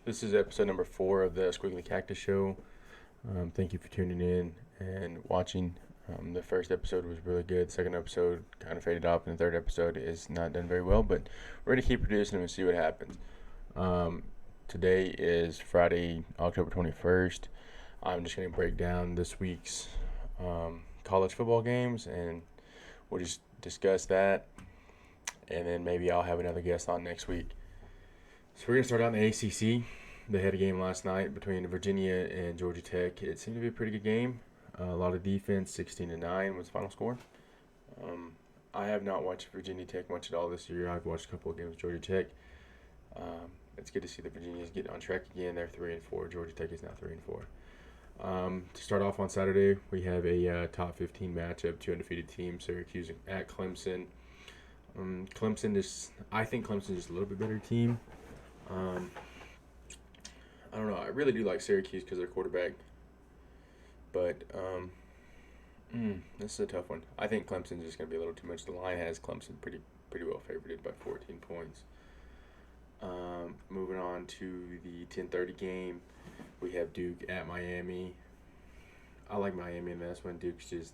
This is episode number 4 of the Squiggly Cactus show. Thank you for tuning in and watching. The first episode was really good. The second episode kind of faded off, and the third episode is not done very well, but we're going to keep producing them and see what happens. Today is Friday, October 21st. I'm just going to break down this week's college football games, and we'll just discuss that, and then maybe I'll have another guest on next week. So we're going to start out in the ACC. They had a game last night between Virginia and Georgia Tech. It seemed to be a pretty good game. A lot of defense, 16-9 was the final score. I have not watched Virginia Tech much at all this year. I've watched a couple of games with Georgia Tech. It's good to see the Virginians get on track again. They're 3-4. Georgia Tech is now 3-4. To start off on Saturday, we have a top 15 matchup, two undefeated teams, Syracuse at Clemson. I think Clemson is just a little bit better team. I don't know. I really do like Syracuse because they're quarterback. But this is a tough one. I think Clemson's just going to be a little too much. The line has Clemson pretty well favored by 14 points. Moving on to the 10:30 game, we have Duke at Miami. I like Miami in this one. Duke's just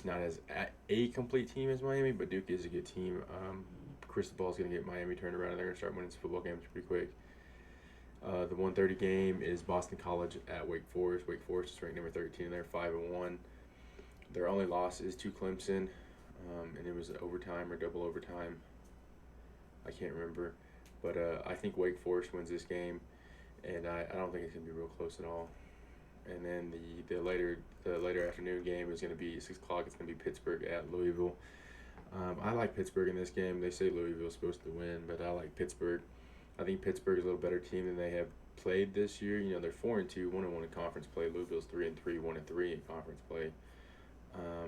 not as a complete team as Miami, but Duke is a good team. Cristobal's going to get Miami turned around, and they're going to start winning some football games pretty quick. The 1:30 game is Boston College at Wake Forest. Wake Forest is ranked number 13, and they're 5-1. Their only loss is to Clemson, and it was overtime or double overtime. I can't remember, but I think Wake Forest wins this game, and I don't think it's going to be real close at all. And then the later afternoon game is going to be 6 o'clock. It's going to be Pittsburgh at Louisville. I like Pittsburgh in this game. They say Louisville's supposed to win, but I like Pittsburgh. I think Pittsburgh is a little better team than they have played this year. You know, they're 4-2, 1-1 in conference play. Louisville's 3-3, 1-3 in conference play. I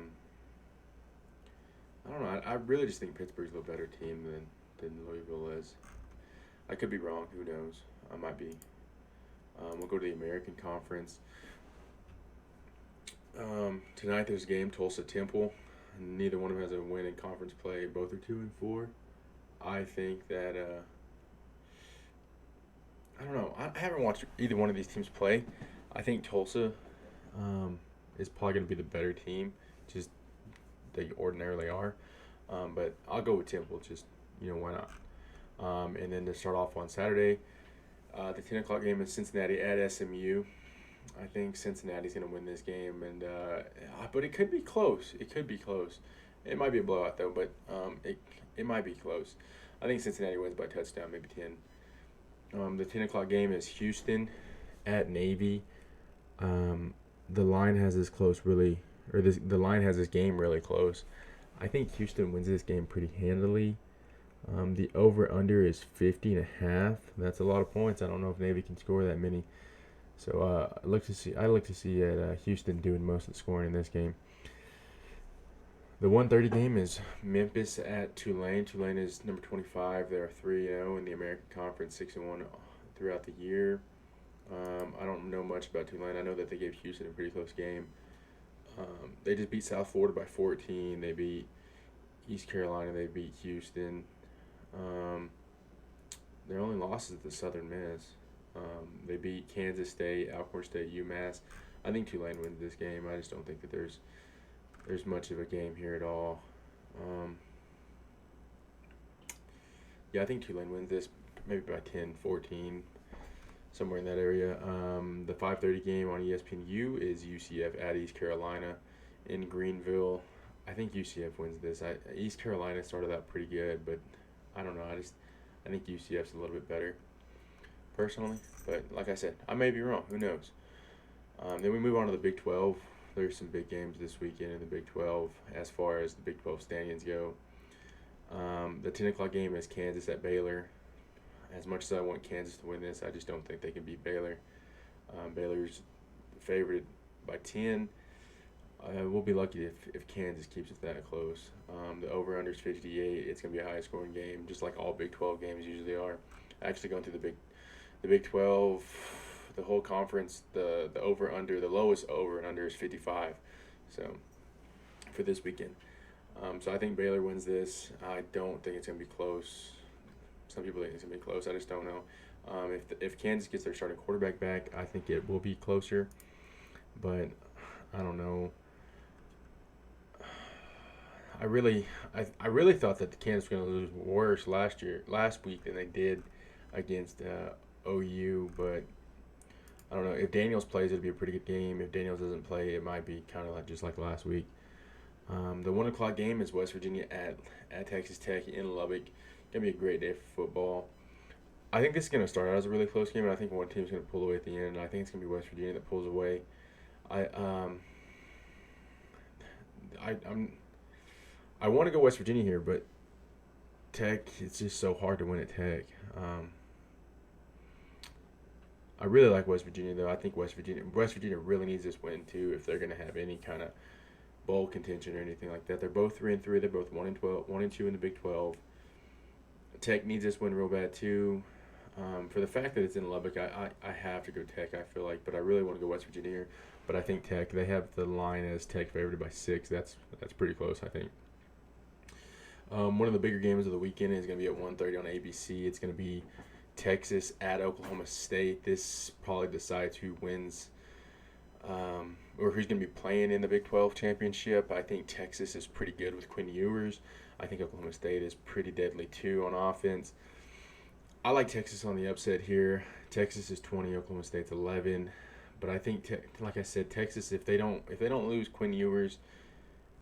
don't know. I really just think Pittsburgh's a little better team than Louisville is. I could be wrong. Who knows? I might be. We'll go to the American Conference. Tonight there's a game, Tulsa-Temple. Neither one of them has a win in conference play. Both are 2-4. I think that I don't know. I haven't watched either one of these teams play. I think Tulsa is probably going to be the better team, just they ordinarily are. But I'll go with Temple. Just why not? And then to start off on Saturday, the 10 o'clock game is Cincinnati at SMU. I think Cincinnati's going to win this game, and but it could be close. It could be close. It might be a blowout though, but it might be close. I think Cincinnati wins by a touchdown, maybe 10. The 10 o'clock game is Houston at Navy. The line has this game really close. I think Houston wins this game pretty handily. The over/under is 50.5. That's a lot of points. I don't know if Navy can score that many. So I like to see Houston doing most of the scoring in this game. The 1:30 game is Memphis at Tulane. Tulane is number 25. They're 3-0 in the American Conference, 6-1 throughout the year. I don't know much about Tulane. I know that they gave Houston a pretty close game. They just beat South Florida by 14. They beat East Carolina. They beat Houston. Their only loss is the Southern Miss. They beat Kansas State, Alcorn State, UMass. I think Tulane wins this game. I just don't think that there's much of a game here at all. I think Tulane wins this maybe by 10, 14, somewhere in that area. The 5:30 game on ESPNU is UCF at East Carolina in Greenville. I think UCF wins this. East Carolina started out pretty good, but I don't know. I think UCF's a little bit better, personally. But like I said, I may be wrong. Who knows? Then we move on to the Big 12. There's some big games this weekend in the Big 12 as far as the Big 12 standings go. The 10 o'clock game is Kansas at Baylor. As much as I want Kansas to win this, I just don't think they can beat Baylor. Baylor's favored by 10. We'll be lucky if Kansas keeps it that close. The over/under is 58. It's going to be a high-scoring game, just like all Big 12 games usually are. Actually, going through the Big 12, the whole conference, the over/under, the lowest over and under is 55. So for this weekend, so I think Baylor wins this. I don't think it's going to be close. Some people think it's going to be close. I just don't know. If Kansas gets their starting quarterback back, I think it will be closer. But I don't know. I really thought that the Kansas were going to lose worse last week than they did against OU. But I don't know. If Daniels plays, it'll be a pretty good game. If Daniels doesn't play, it might be kind of like just like last week. The 1 o'clock game is West Virginia at Texas Tech in Lubbock. Gonna be a great day for football. I think this is gonna start out as a really close game, and I think one team's gonna pull away at the end. I think it's gonna be West Virginia that pulls away. I I I'm I want to go West Virginia here, but Tech, it's just so hard to win at Tech. I really like West Virginia though. I think West Virginia really needs this win too if they're gonna have any kind of bowl contention or anything like that. They're both 3-3. They're both 1-12, 1-2 in the Big 12. Tech needs this win real bad too. For the fact that it's in Lubbock, I have to go Tech. I feel like, but I really want to go West Virginia here. But I think Tech. They have the line as Tech favored by 6. That's pretty close, I think. One of the bigger games of the weekend is going to be at 1:30 on ABC. It's going to be Texas at Oklahoma State. This probably decides who wins or who's going to be playing in the Big 12 championship. I think Texas is pretty good with Quinn Ewers. I think Oklahoma State is pretty deadly too on offense. I like Texas on the upset here. Texas is 20, Oklahoma State's 11. But I think, like I said, Texas, if they don't lose Quinn Ewers,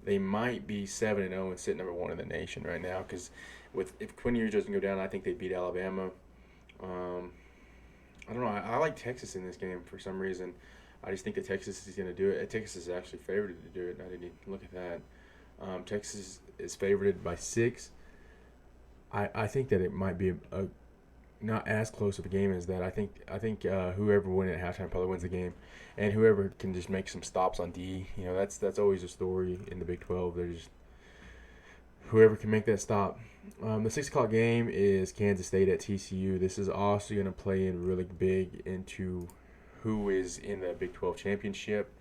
they might be 7-0 and sit number 1 in the nation right now. Because if Quinn Ewers doesn't go down, I think they beat Alabama. I don't know. I like Texas in this game for some reason. I just think that Texas is going to do it. Texas is actually favored to do it. I didn't even look at that. Texas is favored by 6. I think that it might be a not as close of a game as that. I think whoever wins at halftime probably wins the game, and whoever can just make some stops on D. That's always a story in the Big 12. There's whoever can make that stop. The 6 o'clock game is Kansas State at TCU. This is also going to play in really big into who is in the Big 12 championship.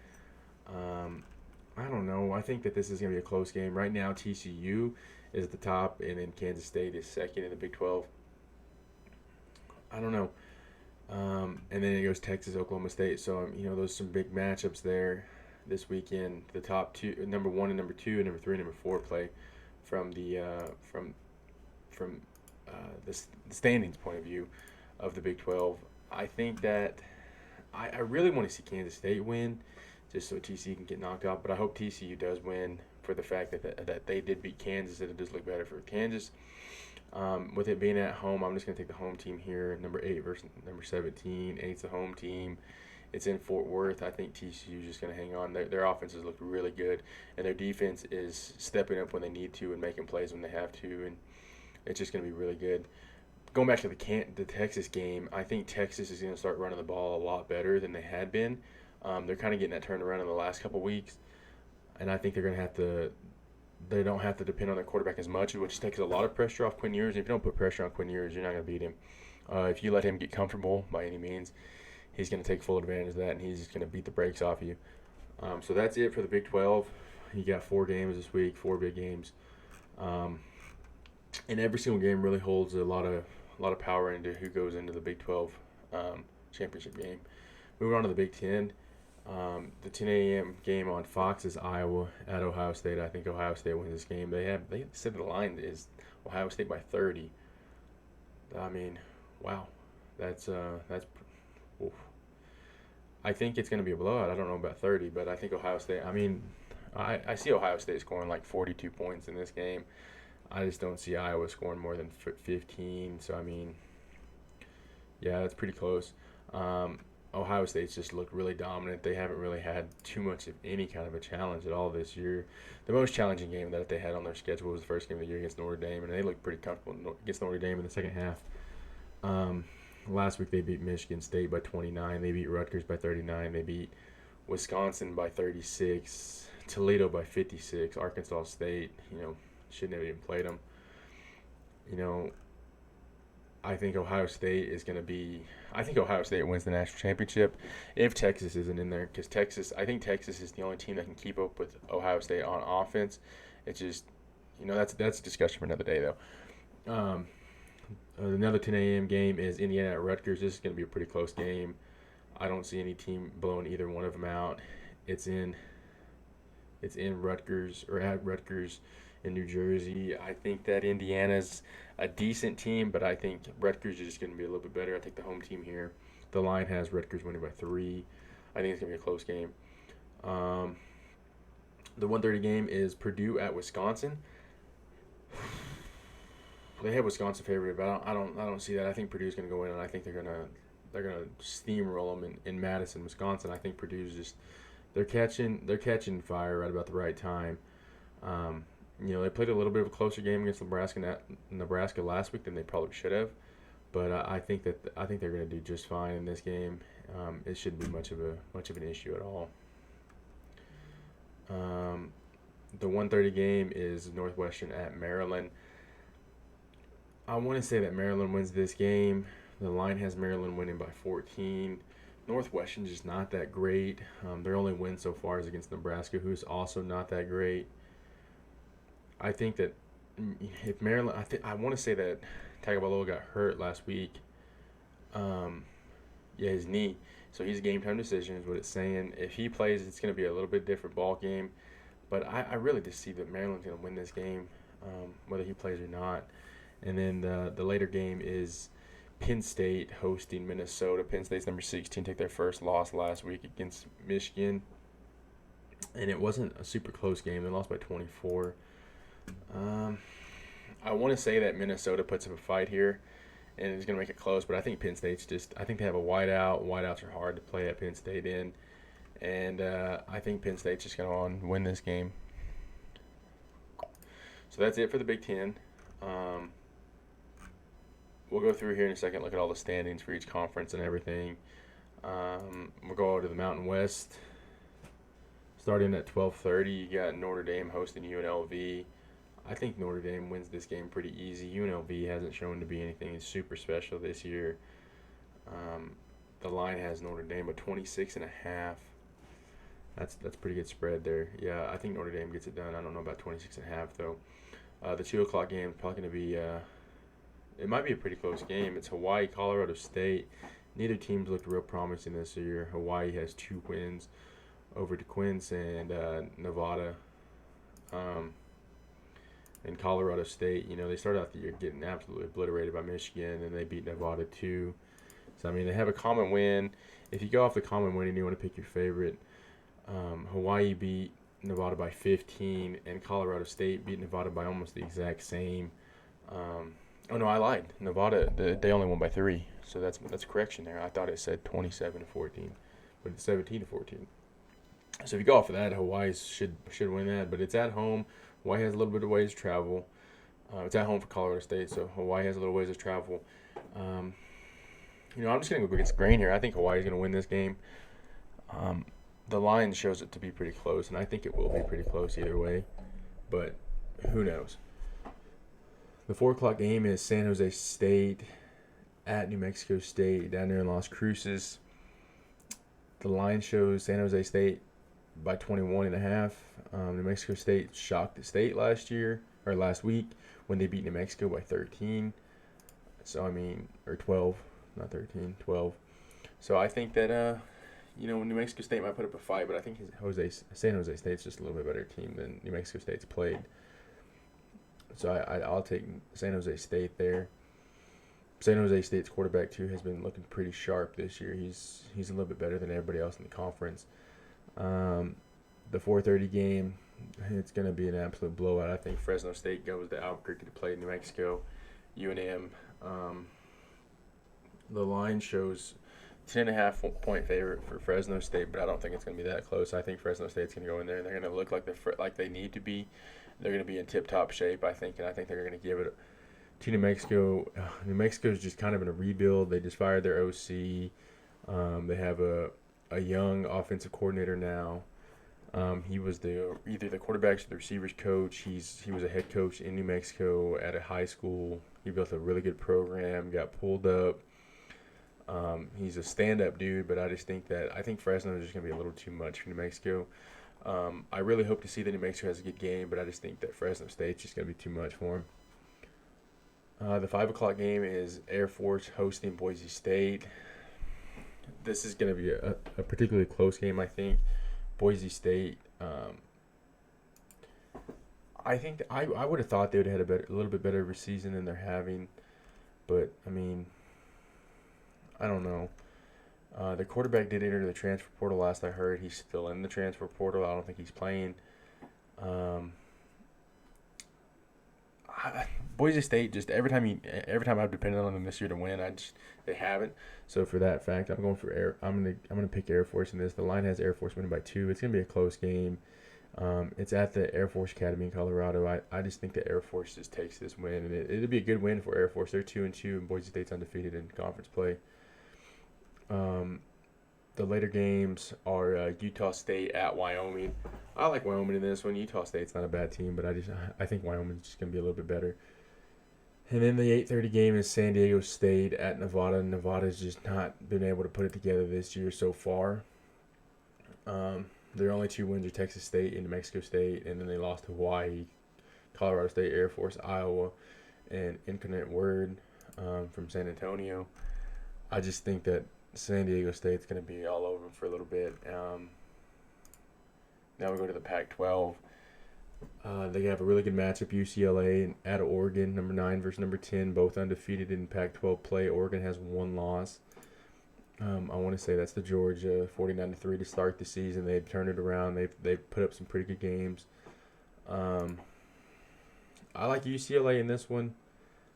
I don't know. I think that this is going to be a close game. Right now, TCU is at the top, and then Kansas State is second in the Big 12. I don't know. And then it goes Texas, Oklahoma State. So, those are some big matchups there this weekend. The top two, number 1 and number 2, and number 3 and number 4 play from the standings point of view of the Big 12. I think that I really want to see Kansas State win just so TCU can get knocked out. But I hope TCU does win for the fact that they did beat Kansas, and it does look better for Kansas. With it being at home, I'm just going to take the home team here. Number 8 versus number 17. 8's the home team. It's in Fort Worth. I think TCU is just going to hang on. Their offenses look really good, and their defense is stepping up when they need to and making plays when they have to, and it's just going to be really good. Going back to the Texas game, I think Texas is going to start running the ball a lot better than they had been. They're kind of getting that turnaround in the last couple weeks, and I think they're going to have to. They don't have to depend on their quarterback as much, which takes a lot of pressure off Quinn Ewers. If you don't put pressure on Quinn Ewers, you're not going to beat him. If you let him get comfortable by any means, he's going to take full advantage of that, and he's just going to beat the brakes off you. So that's it for the Big 12. You got 4 games this week, 4 big games, and every single game really holds a lot of power into who goes into the Big 12 championship game. Moving on to the Big 10. The 10 a.m. game on Fox is Iowa at Ohio State. I think Ohio State wins this game. They said the line is Ohio State by 30. I mean, wow, that's oof. I think it's going to be a blowout. I don't know about 30, but I think Ohio State. I mean, I see Ohio State scoring like 42 points in this game. I just don't see Iowa scoring more than 15. So I mean, yeah, that's pretty close. Ohio State's just looked really dominant. They haven't really had too much of any kind of a challenge at all this year. The most challenging game that they had on their schedule was the first game of the year against Notre Dame, and they looked pretty comfortable against Notre Dame in the second half. Last week they beat Michigan State by 29. They beat Rutgers by 39. They beat Wisconsin by 36. Toledo by 56. Arkansas State, shouldn't have even played them. I think Ohio State is going to be – I think Ohio State wins the national championship if Texas isn't in there, because I think Texas is the only team that can keep up with Ohio State on offense. It's just, that's a discussion for another day, though. Another 10 a.m. game is Indiana at Rutgers. This is going to be a pretty close game. I don't see any team blowing either one of them out. It's in Rutgers, or at Rutgers in New Jersey. I think that Indiana's a decent team, but I think Rutgers is just going to be a little bit better. I think the home team here. The line has Rutgers winning by 3. I think it's going to be a close game. The 1:30 game is Purdue at Wisconsin. They have Wisconsin favored, but I don't see that. I think Purdue's going to go in, and I think they're gonna steamroll them in Madison, Wisconsin. I think Purdue's just they're catching fire right about the right time. They played a little bit of a closer game against Nebraska last week than they probably should have, but I think they're going to do just fine in this game. It shouldn't be much of an issue at all. The 1:30 game is Northwestern at Maryland. I want to say that Maryland wins this game. The line has Maryland winning by 14. Northwestern's just not that great. Their only win so far is against Nebraska, who's also not that great. I think that if Maryland, I want to say that Tagovailoa got hurt last week. His knee. So he's a game time decision is what it's saying. If he plays, it's going to be a little bit different ball game. But I really just see that Maryland's going to win this game, whether he plays or not. And then the later game is Penn State hosting Minnesota. Penn State's number 16 took their first loss last week against Michigan. And it wasn't a super close game. They lost by 24. I want to say that Minnesota puts up a fight here and is going to make it close, but I think Penn State's I think they have a wideout. Wideouts are hard to play at Penn State in. And I think Penn State's just going to win this game. So that's it for the Big Ten. We'll go through here in a second, look at all the standings for each conference and everything. We'll go over to the Mountain West. Starting at 12:30, you got Notre Dame hosting UNLV. I think Notre Dame wins this game pretty easy. UNLV hasn't shown to be anything super special this year. The line has Notre Dame at 26.5. That's pretty good spread there. Yeah, I think Notre Dame gets it done. I don't know about 26.5 though. The 2 o'clock game is probably going to be. It might be a pretty close game. It's Hawaii, Colorado State. Neither team's looked real promising this year. Hawaii has 2 wins over DeQuince and Nevada. And Colorado State, they started out the year getting absolutely obliterated by Michigan, and they beat Nevada too. So, they have a common win. If you go off the common win and you want to pick your favorite, Hawaii beat Nevada by 15, and Colorado State beat Nevada by almost the exact same. Oh no, I lied. Nevada, they only won by 3, so that's a correction there. I thought it said 27-14, but it's 17-14. So if you go off of that, Hawaii should win that, but it's at home. Hawaii has a little bit of ways to travel. It's at home for Colorado State, so Hawaii has a little ways to travel. I'm just going to go against the grain here. I think Hawaii's going to win this game. The line shows it to be pretty close, and I think it will be pretty close either way, but who knows? The 4 o'clock game is San Jose State at New Mexico State down there in Las Cruces. The line shows San Jose State by 21.5. New Mexico State shocked the state last week when they beat New Mexico by 13. So, or 12, not 13, 12. So I think that, New Mexico State might put up a fight, but I think San Jose State's just a little bit better team than New Mexico State's played. So I'll take San Jose State there. San Jose State's quarterback too has been looking pretty sharp this year. He's a little bit better than everybody else in the conference. The 4:30 game, it's going to be an absolute blowout. I think Fresno State goes to Albuquerque to play New Mexico. UNM. The line shows 10.5 point favorite for Fresno State, but I don't think it's going to be that close. I think Fresno State's going to go in there and they're going to look like they need to be. They're going to be in tip-top shape, I think, and I think they're going to give it to New Mexico. New Mexico's just kind of in a rebuild. They just fired their OC. They have a young offensive coordinator now. He was either the quarterbacks or the receivers coach. He was a head coach in New Mexico at a high school. He built a really good program, got pulled up. He's a stand-up dude, but I think Fresno is just going to be a little too much for New Mexico. I really hope to see that New Mexico has a good game, but I just think that Fresno State's just going to be too much for him. The 5 o'clock game is Air Force hosting Boise State. This is going to be a particularly close game, I think. Boise State. I think I would have thought they would have had a little bit better of a season than they're having, but I mean, I don't know. The quarterback did enter the transfer portal last I heard. He's still in the transfer portal. I don't think he's playing. Um, Boise State, just every time I've depended on them this year to win, they haven't. So for that fact, I'm gonna pick Air Force in this. The line has Air Force winning by 2. It's gonna be a close game. It's at the Air Force Academy in Colorado. I just think the Air Force just takes this win, and it'll be a good win for Air Force. They're 2-2, and Boise State's undefeated in conference play. The later games are Utah State at Wyoming. I like Wyoming in this one. Utah State's not a bad team, but I think Wyoming's just gonna be a little bit better. And then the 8:30 game is San Diego State at Nevada. Nevada's just not been able to put it together this year so far. Their only 2 wins are Texas State and New Mexico State, and then they lost to Hawaii, Colorado State, Air Force, Iowa, and Incarnate Word from San Antonio. I just think that San Diego State's going to be all over them for a little bit. Now we go to the Pac-12. They have a really good matchup, UCLA at Oregon, number 9 versus number 10, both undefeated in Pac-12 play. Oregon has 1 loss. I want to say that's the Georgia, 49-3 to start the season. They've turned it around. They've put up some pretty good games. I like UCLA in this one.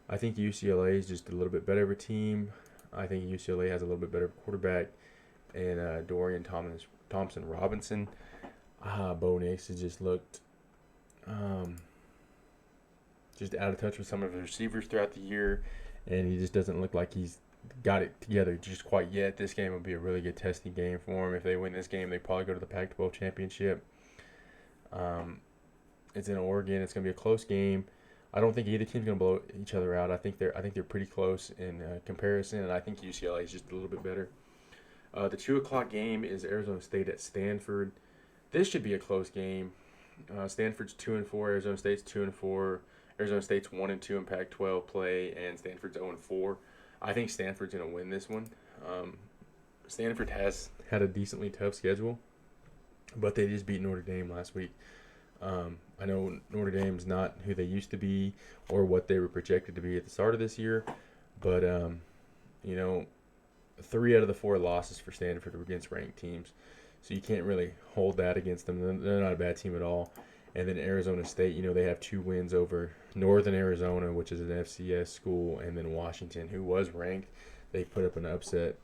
I think UCLA is just a little bit better of a team. I think UCLA has a little bit better quarterback, and Dorian Thompson Robinson. Bo Nix has just looked just out of touch with some of his receivers throughout the year, and he just doesn't look like he's got it together just quite yet. This game will be a really good testing game for him. If they win this game, they probably go to the Pac-12 championship. It's in Oregon. It's going to be a close game. I don't think either team's going to blow each other out. I think they're pretty close in comparison, and I think UCLA is just a little bit better. The 2 o'clock game is Arizona State at Stanford. This should be a close game. Stanford's 2-4. Arizona State's 2-4. Arizona State's 1-2 in Pac-12 play, and Stanford's 0-4. I think Stanford's going to win this one. Stanford has had a decently tough schedule, but they just beat Notre Dame last week. I know Notre Dame's not who they used to be or what they were projected to be at the start of this year, but 3 out of the 4 losses for Stanford were against ranked teams, so you can't really hold that against them. They're not a bad team at all. And then Arizona State, they have 2 wins over Northern Arizona, which is an FCS school, and then Washington, who was ranked. They put up an upset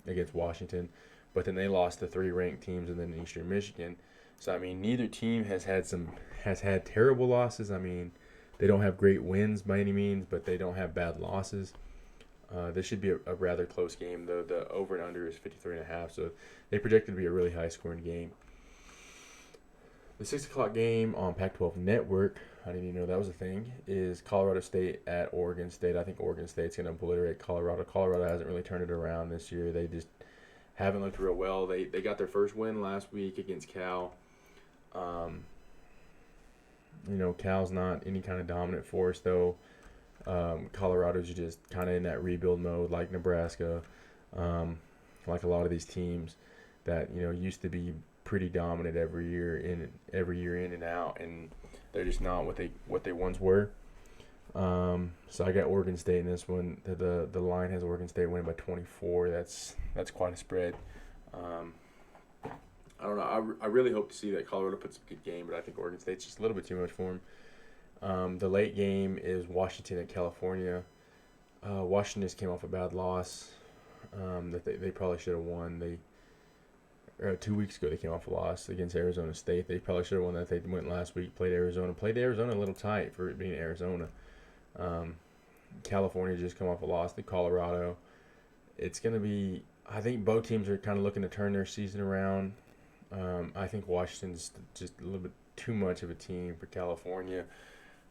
against Washington, but then they lost to 3 ranked teams and then Eastern Michigan. So, I mean, neither team has had terrible losses. I mean, they don't have great wins by any means, but they don't have bad losses. This should be a rather close game, though. The over and under is 53.5, so they projected to be a really high-scoring game. The 6 o'clock game on Pac-12 Network, I didn't even know that was a thing, is Colorado State at Oregon State. I think Oregon State's going to obliterate Colorado. Colorado hasn't really turned it around this year. They just haven't looked real well. They got their first win last week against Cal. Cal's not any kind of dominant force, though. Colorado's just kind of in that rebuild mode, like Nebraska, like a lot of these teams that used to be pretty dominant every year in and out, and they're just not what they once were. So I got Oregon State in this one. The line has Oregon State winning by 24. That's quite a spread. I don't know. I really hope to see that Colorado puts a good game, but I think Oregon State's just a little bit too much for them. The late game is Washington and California. Washington just came off a bad loss that they probably should have won. 2 weeks ago they came off a loss against Arizona State. They probably should have won that. They went last week, played Arizona a little tight for it being Arizona. California just come off a loss to Colorado. It's going to be, I think both teams are kind of looking to turn their season around. I think Washington's just a little bit too much of a team for California.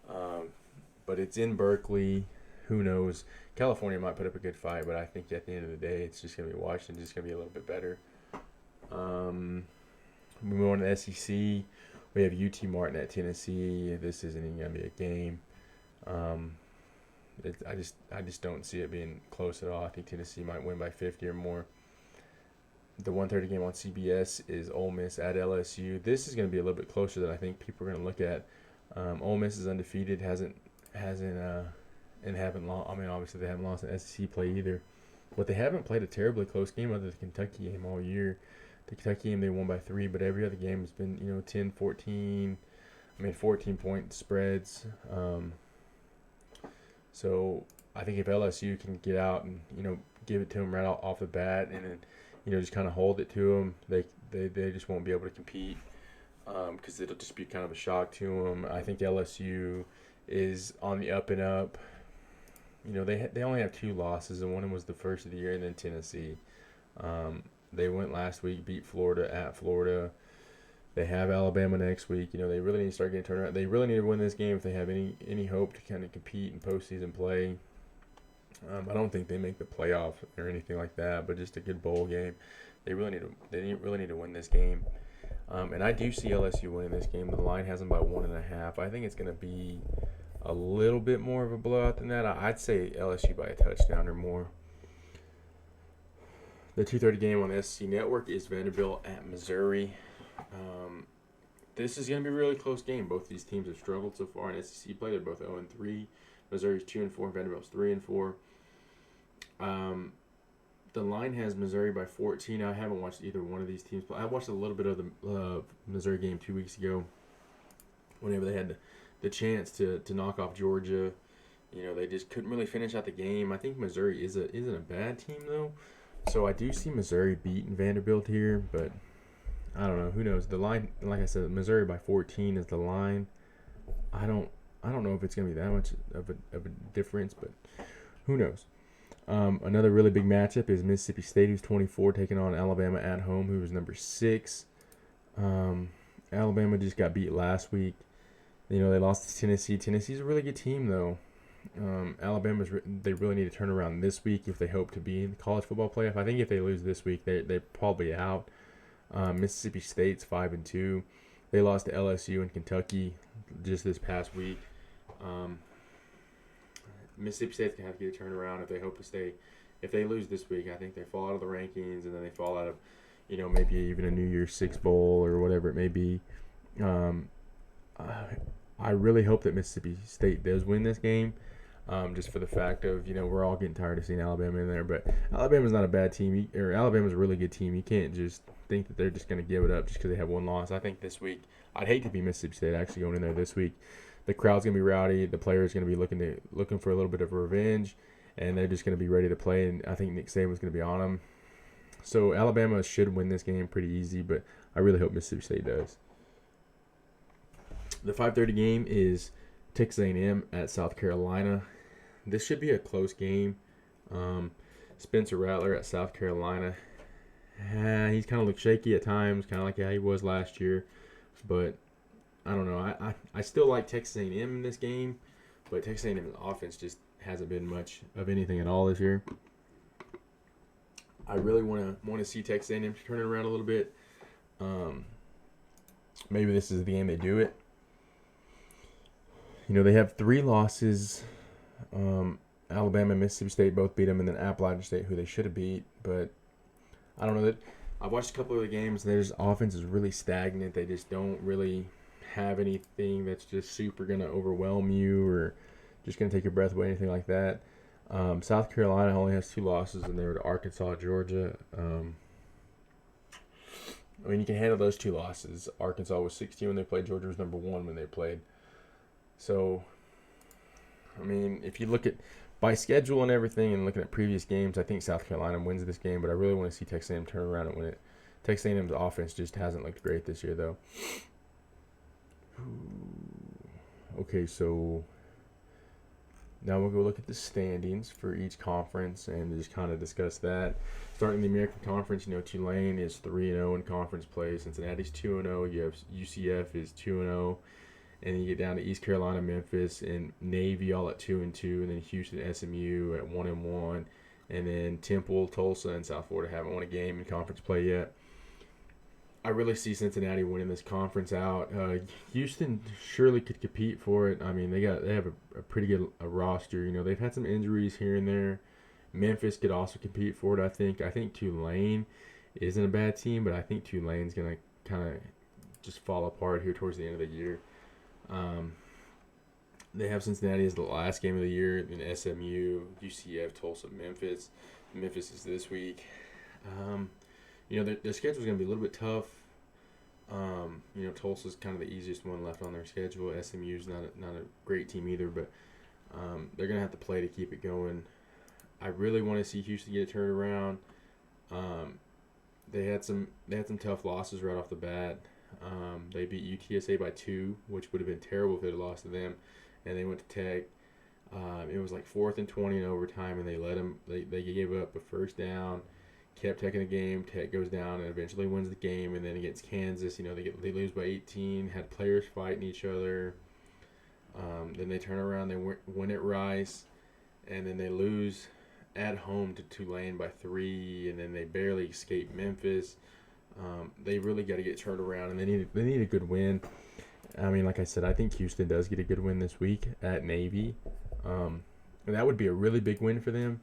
But it's in Berkeley. Who knows? California might put up a good fight, but I think at the end of the day, it's just going to be Washington, just going to be a little bit better. Moving on to the SEC, we have UT Martin at Tennessee. This isn't even going to be a game. I just don't see it being close at all. I think Tennessee might win by 50 or more. The 1:30 game on CBS is Ole Miss at LSU. This is going to be a little bit closer than I think people are going to look at. Ole Miss is undefeated, and haven't lost. I mean, obviously they haven't lost an SEC play either, but they haven't played a terribly close game other than the Kentucky game all year. The Kentucky game they won by 3, but every other game has been 10, 14. 14-point spreads. So I think if LSU can get out and give it to them right off the bat, and then just kind of hold it to them, they just won't be able to compete because it'll just be kind of a shock to them. I think LSU is on the up and up. They only have 2 losses, and one of them was the first of the year, and then Tennessee. They went last week, beat Florida at Florida. They have Alabama next week. They really need to start getting turned around. They really need to win this game if they have any hope to kind of compete in postseason play. I don't think they make the playoff or anything like that, but just a good bowl game. They really need to win this game. And I do see LSU winning this game. The line has them by 1.5. I think it's going to be a little bit more of a blowout than that. I'd say LSU by a touchdown or more. The 2:30 game on the SEC Network is Vanderbilt at Missouri. This is going to be a really close game. Both these teams have struggled so far in SEC play. They're both 0-3. Missouri's 2-4. Vanderbilt's 3-4. The line has Missouri by 14. I haven't watched either one of these teams play. I watched a little bit of the Missouri game 2 weeks ago. Whenever they had the chance to knock off Georgia, they just couldn't really finish out the game. I think Missouri isn't a bad team though, so I do see Missouri beating Vanderbilt here, but I don't know. Who knows? The line, like I said, Missouri by 14 is the line. I don't know if it's going to be that much of a difference, but who knows? Another really big matchup is Mississippi State, who's 24, taking on Alabama at home, who was number 6. Alabama just got beat last week. They lost to Tennessee. Tennessee's a really good team, though. They really need to turn around this week if they hope to be in the college football playoff. I think if they lose this week, they're probably out. Mississippi State's 5-2. They lost to LSU and Kentucky just this past week. Mississippi State's gonna have to get a turnaround if they hope to stay. If they lose this week, I think they fall out of the rankings, and then they fall out of, maybe even a New Year's Six bowl or whatever it may be. I really hope that Mississippi State does win this game, just for the fact of, we're all getting tired of seeing Alabama in there. But Alabama's not a bad team, or Alabama's a really good team. You can't just think that they're just going to give it up just because they have one loss. I think this week, I'd hate to be Mississippi State actually going in there this week. The crowd's going to be rowdy. The players going to be looking for a little bit of revenge, and they're just going to be ready to play. And I think Nick Saban's going to be on them. So Alabama should win this game pretty easy, but I really hope Mississippi State does. The 5:30 game is Texas A&M at South Carolina. This should be a close game. Spencer Rattler at South Carolina. He's kind of looked shaky at times, kind of like how he was last year. But I don't know. I still like Texas A&M in this game, but Texas A&M's offense just hasn't been much of anything at all this year. I really want to see Texas A&M turn it around a little bit. Maybe this is the game they do it. They have 3 losses. Alabama and Mississippi State both beat them, and then Appalachian State, who they should have beat. But I don't know. That I've watched a couple of the games. Their offense is really stagnant. They just don't really have anything that's just super going to overwhelm you or just going to take your breath away, anything like that. South Carolina only has 2 losses, and they were to Arkansas, Georgia. You can handle those 2 losses. Arkansas was 16 when they played. Georgia was number 1 when they played. So, if you look at by schedule and everything and looking at previous games, I think South Carolina wins this game, but I really want to see Texas A&M turn around and win it. Texas A&M's offense just hasn't looked great this year, though. Okay, so now we'll go look at the standings for each conference and just kind of discuss that. Starting in the American Conference, Tulane is 3-0 in conference play. Cincinnati's 2-0. You have UCF is 2-0. And then you get down to East Carolina, Memphis, and Navy all at 2-2, and then Houston, SMU at 1-1, and then Temple, Tulsa, and South Florida haven't won a game in conference play yet. I really see Cincinnati winning this conference out. Houston surely could compete for it. I mean, they have a pretty good roster. You know, they've had some injuries here and there. Memphis could also compete for it. I think Tulane isn't a bad team, but I think Tulane's gonna kind of just fall apart here towards the end of the year. Um, they have Cincinnati as the last game of the year, then SMU, UCF, Tulsa, Memphis. Memphis is this week. Um, their schedule's going to be a little bit tough. Tulsa's kind of the easiest one left on their schedule. SMU's not a great team either, but they're going to have to play to keep it going. I really want to see Houston get it turned around. They had some tough losses right off the bat. They beat UTSA by 2, which would have been terrible if they had lost to them. And they went to Tech. It was like 4th and 20 in overtime, and they let them. They gave up a first down, kept Tech in the game. Tech goes down and eventually wins the game. And then against Kansas, they lose by 18. Had players fighting each other. Then they turn around, they win at Rice, and then they lose at home to Tulane by 3, and then they barely escape Memphis. They really got to get turned around, and they need a good win. I mean, like I said, I think Houston does get a good win this week at Navy. And that would be a really big win for them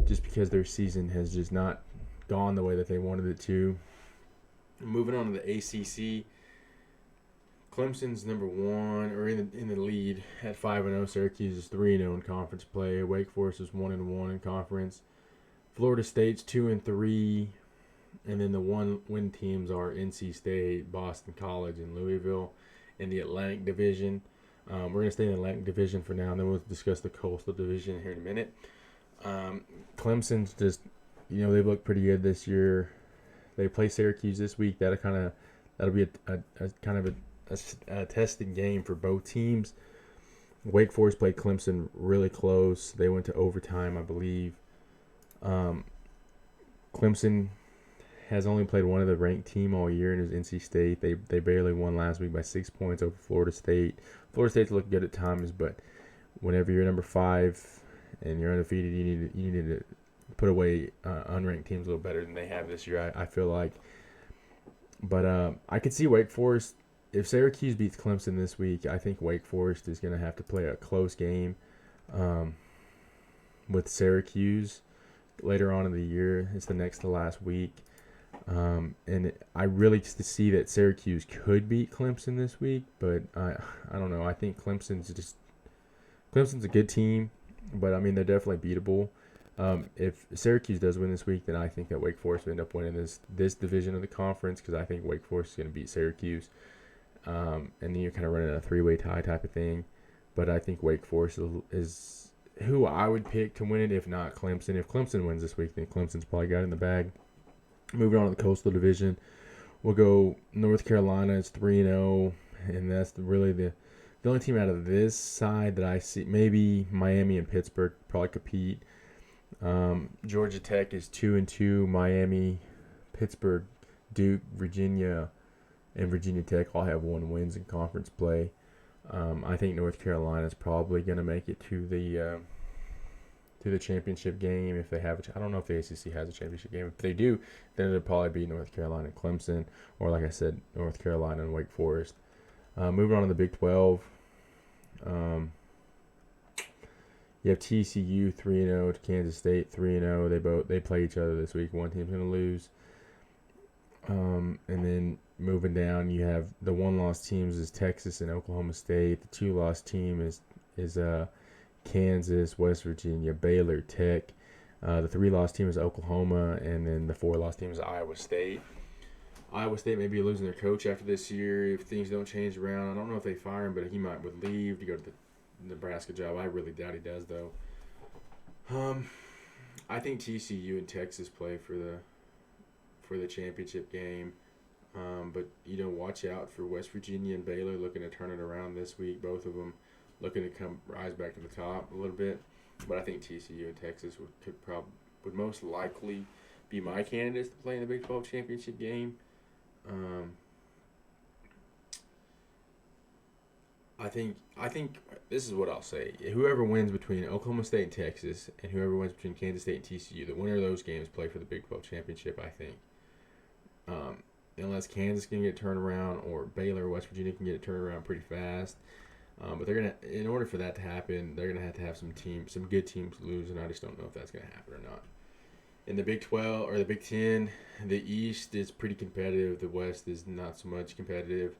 just because their season has just not gone the way that they wanted it to. Moving on to the ACC, Clemson's number 1 or in the lead at 5-0. Syracuse is 3-0 in conference play. Wake Forest is 1-1 in conference. Florida State's 2-3. And then the 1-win teams are NC State, Boston College, and Louisville in the Atlantic Division. We're going to stay in the Atlantic Division for now, and then we'll discuss the Coastal Division here in a minute. Clemson's just, they've looked pretty good this year. They play Syracuse this week. That'll be a kind of a testing game for both teams. Wake Forest played Clemson really close. They went to overtime, I believe. Clemson has only played one of the ranked team all year, and it was NC State. They barely won last week by 6 points over Florida State. Florida State's looked good at times, but whenever you're number 5 and you're undefeated, you need to put away unranked teams a little better than they have this year, I feel like. But I could see Wake Forest. If Syracuse beats Clemson this week, I think Wake Forest is going to have to play a close game with Syracuse later on in the year. It's the next to last week. And I really see that Syracuse could beat Clemson this week, but I don't know. I think Clemson's a good team, but I mean they're definitely beatable. If Syracuse does win this week, then I think that Wake Forest will end up winning this division of the conference because I think Wake Forest is going to beat Syracuse, and then you're kind of running a 3-way tie type of thing. But I think Wake Forest is who I would pick to win it, if not Clemson. If Clemson wins this week, then Clemson's probably got it in the bag. Moving on to the Coastal Division, we'll go North Carolina. It's 3-0, and that's really the only team out of this side that I see. Maybe Miami and Pittsburgh probably compete. Georgia Tech is 2-2. Miami, Pittsburgh, Duke, Virginia, and Virginia Tech all have 1 wins in conference play. I think North Carolina is probably going to make it to the championship game if they have I don't know if the ACC has a championship game. If they do, then it'll probably be North Carolina and Clemson, or like I said, North Carolina and Wake Forest. Moving on to the Big 12. You have TCU 3-0 to Kansas State 3-0. They play each other this week. One team's going to lose. And then moving down, you have the 1-loss teams is Texas and Oklahoma State. The 2-loss team is Kansas, West Virginia, Baylor, Tech. The 3-loss team is Oklahoma, and then the 4-loss team is Iowa State. Iowa State may be losing their coach after this year if things don't change around. I don't know if they fire him, but he would leave to go to the Nebraska job. I really doubt he does, though. I think TCU and Texas play for the championship game. But watch out for West Virginia and Baylor looking to turn it around this week. Both of them looking to rise back to the top a little bit. But I think TCU and Texas would most likely be my candidates to play in the Big 12 championship game. I think this is what I'll say. Whoever wins between Oklahoma State and Texas, and whoever wins between Kansas State and TCU, the winner of those games play for the Big 12 championship, I think. unless Kansas can get it turned around or Baylor, West Virginia can get it turned around pretty fast. But in order for that to happen, they're gonna have some good teams lose, and I just don't know if that's gonna happen or not. In the Big 12 or the Big 10, the East is pretty competitive. The West is not so much competitive.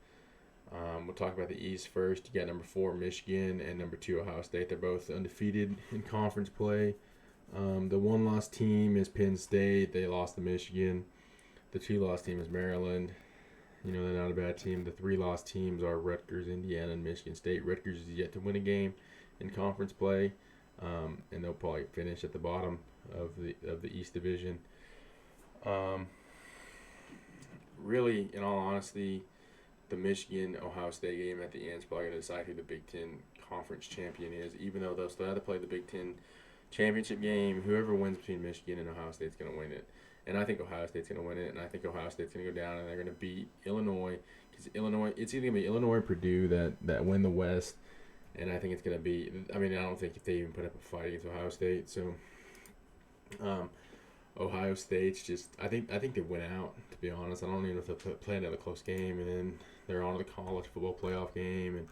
We'll talk about the East first. You got number 4 Michigan and number 2 Ohio State. They're both undefeated in conference play. The one-loss team is Penn State. They lost to Michigan. The 2-loss team is Maryland. They're not a bad team. The 3-loss teams are Rutgers, Indiana, and Michigan State. Rutgers is yet to win a game in conference play, and they'll probably finish at the bottom of the East Division. Really, in all honesty, the Michigan-Ohio State game at the end is probably going to decide who the Big Ten conference champion is, even though they'll still have to play the Big Ten championship game. Whoever wins between Michigan and Ohio State is going to win it. And I think Ohio State's going to win it, and I think Ohio State's going to go down, and they're going to beat Illinois. Because it's either going to be Illinois or Purdue that win the West, and I think it's going to be – I don't think if they even put up a fight against Ohio State. So Ohio State's just – I think they went out, to be honest. I don't even know if they'll play another close game, and then they're on to the college football playoff game.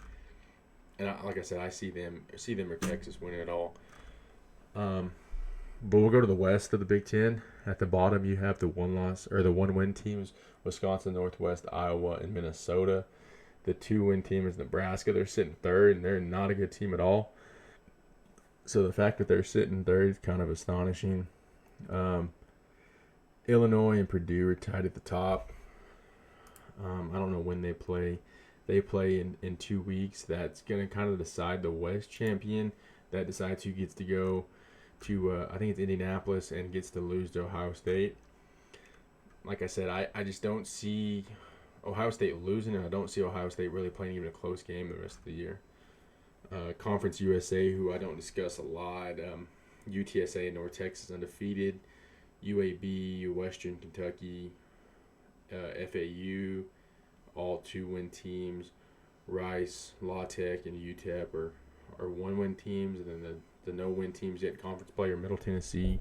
And like I said, I see them or Texas winning it all. But we'll go to the West of the Big Ten. At the bottom, you have the one-win teams: Wisconsin, Northwest, Iowa, and Minnesota. The 2-win team is Nebraska. They're sitting third, and they're not a good team at all. So the fact that they're sitting third is kind of astonishing. Illinois and Purdue are tied at the top. I don't know when they play. They play in 2 weeks. That's going to kind of decide the West champion. That decides who gets to go to, I think it's Indianapolis, and gets to lose to Ohio State. Like I said, I just don't see Ohio State losing, and I don't see Ohio State really playing even a close game the rest of the year. Conference USA, who I don't discuss a lot, UTSA and North Texas undefeated, UAB, Western Kentucky, FAU, all 2-win teams. Rice, La Tech, and UTEP are 1-win teams, and then the no-win teams yet conference play are Middle Tennessee,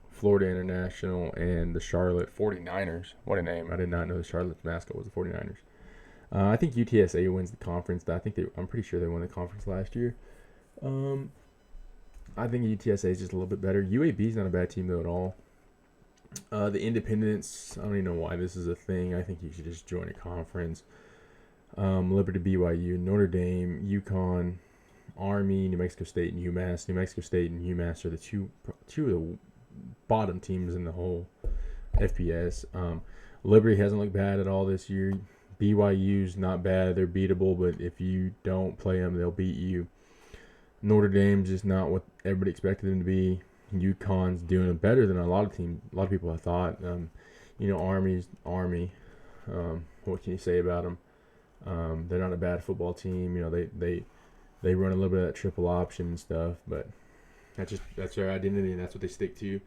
Florida International, and the Charlotte 49ers. What a name. I did not know the Charlotte's mascot was the 49ers. I think UTSA wins the conference. I'm pretty sure they won the conference last year. I think UTSA is just a little bit better. UAB is not a bad team, though, at all. The Independents, I don't even know why this is a thing. I think you should just join a conference. Liberty, BYU, Notre Dame, UConn, Army, New Mexico State, and UMass. New Mexico State and UMass are the two of the bottom teams in the whole FBS. Liberty hasn't looked bad at all this year. BYU's not bad. They're beatable, but if you don't play them, they'll beat you. Notre Dame's just not what everybody expected them to be. UConn's doing better than a lot of people have thought. Army's Army. What can you say about them? They're not a bad football team. They run a little bit of that triple option and stuff, but that's their identity, and that's what they stick to.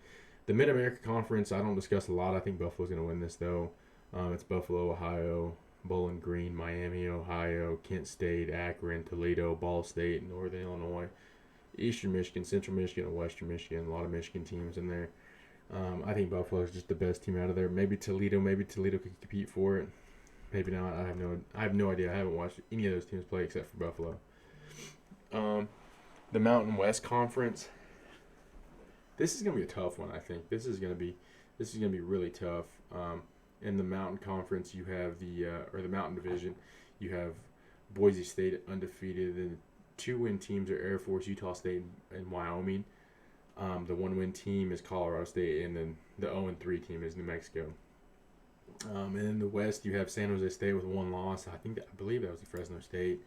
The Mid-America Conference, I don't discuss a lot. I think Buffalo's going to win this, though. It's Buffalo, Ohio, Bowling Green, Miami, Ohio, Kent State, Akron, Toledo, Ball State, Northern Illinois, Eastern Michigan, Central Michigan, and Western Michigan. A lot of Michigan teams in there. I think Buffalo is just the best team out of there. Maybe Toledo could compete for it. Maybe not. I have no idea. I haven't watched any of those teams play except for Buffalo. The Mountain West Conference. This is gonna be a tough one. I think this is gonna be really tough. In the Mountain Conference, you have the Mountain Division. You have Boise State undefeated. The 2-win teams are Air Force, Utah State, and Wyoming. The 1-win team is Colorado State, and then the 0-3 team is New Mexico. And in the West, you have San Jose State with 1 loss. I believe that was the Fresno State.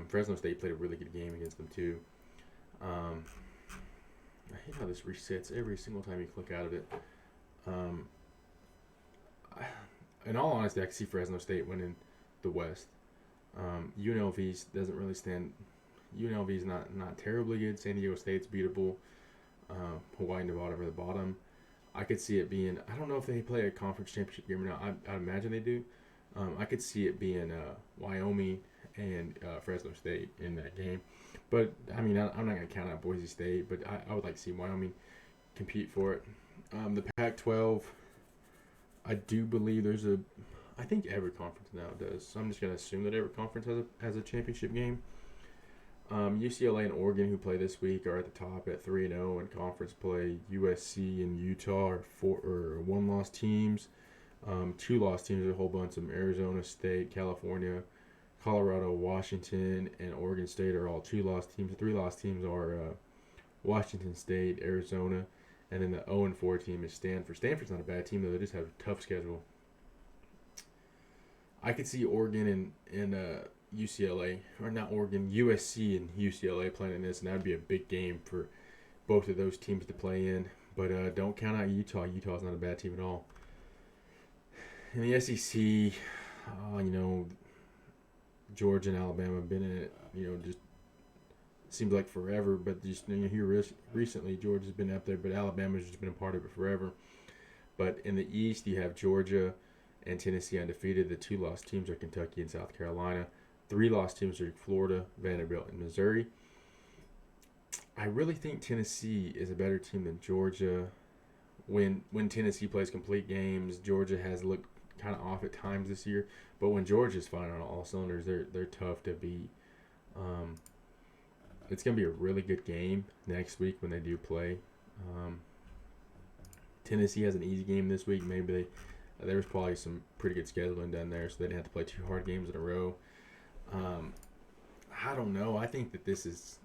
Fresno State played a really good game against them too. I hate how this resets every single time you click out of it. In all honesty, I can see Fresno State winning the West. UNLV doesn't really stand. UNLV's not terribly good. San Diego State's beatable. Hawaii, Nevada are the bottom. I could see it being. I don't know if they play a conference championship game or not. I imagine they do. I could see it being Wyoming and Fresno State in that game. But, I'm not going to count out Boise State, but I would like to see Wyoming compete for it. The Pac-12, I do believe I think every conference now does. So I'm just going to assume that every conference has a championship game. UCLA and Oregon, who play this week, are at the top at 3-0 in conference play. USC and Utah are one-loss teams. Two-loss teams are a whole bunch of them. Arizona State, California, Colorado, Washington, and Oregon State are all two-loss teams. The three-loss teams are Washington State, Arizona, and then the 0-4 team is Stanford. Stanford's not a bad team, though. They just have a tough schedule. I could see Oregon and UCLA, or not Oregon, USC and UCLA playing in this, and that would be a big game for both of those teams to play in. But don't count out Utah. Utah's not a bad team at all. In the SEC, Georgia and Alabama have been in it, just seems like forever. But just here recently, Georgia's been up there, but Alabama's just been a part of it forever. But in the East, you have Georgia and Tennessee undefeated. The two-loss teams are Kentucky and South Carolina. Three-loss teams are Florida, Vanderbilt, and Missouri. I really think Tennessee is a better team than Georgia. When Tennessee plays complete games, Georgia has looked kind of off at times this year. But when Georgia's firing on all cylinders, they're tough to beat. It's going to be a really good game next week when they do play. Tennessee has an easy game this week. Maybe there was probably some pretty good scheduling done there, so they didn't have to play two hard games in a row. I don't know. I think it's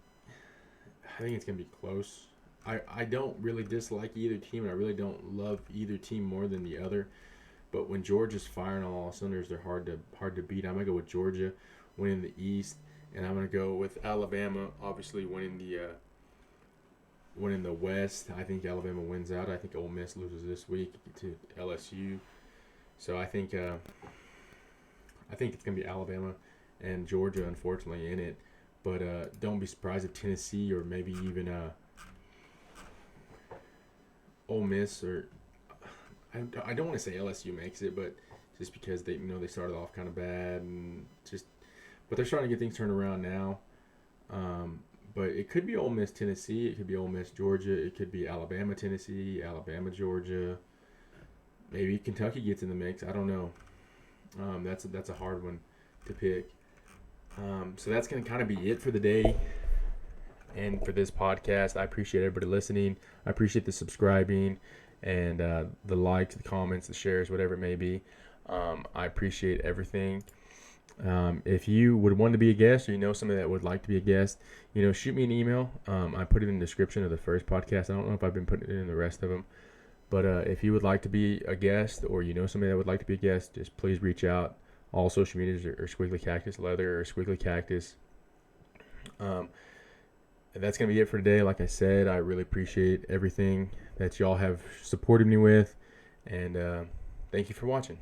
going to be close. I don't really dislike either team, and I really don't love either team more than the other. But when Georgia's firing on all cylinders, they're hard to beat. I'm going to go with Georgia winning the East, and I'm going to go with Alabama obviously winning the West. I think Alabama wins out. I think Ole Miss loses this week to LSU. So I think it's going to be Alabama and Georgia, unfortunately, in it. But don't be surprised if Tennessee or maybe even Ole Miss or I don't want to say LSU makes it, but just because they started off kind of bad but they're starting to get things turned around now. But it could be Ole Miss Tennessee, it could be Ole Miss Georgia, it could be Alabama Tennessee, Alabama Georgia. Maybe Kentucky gets in the mix. I don't know. That's a hard one to pick. So that's going to kind of be it for the day and for this podcast. I appreciate everybody listening. I appreciate the subscribing and the likes, the comments, the shares, whatever it may be. I appreciate everything. If you would want to be a guest, or somebody that would like to be a guest, shoot me an email. I put it in the description of the first podcast. I don't know if I've been putting it in the rest of them. But if you would like to be a guest, or somebody that would like to be a guest, just please reach out. All social medias are Squiggly Cactus Leather or Squiggly Cactus. And that's going to be it for today. Like I said, I really appreciate everything that y'all have supported me with. And thank you for watching.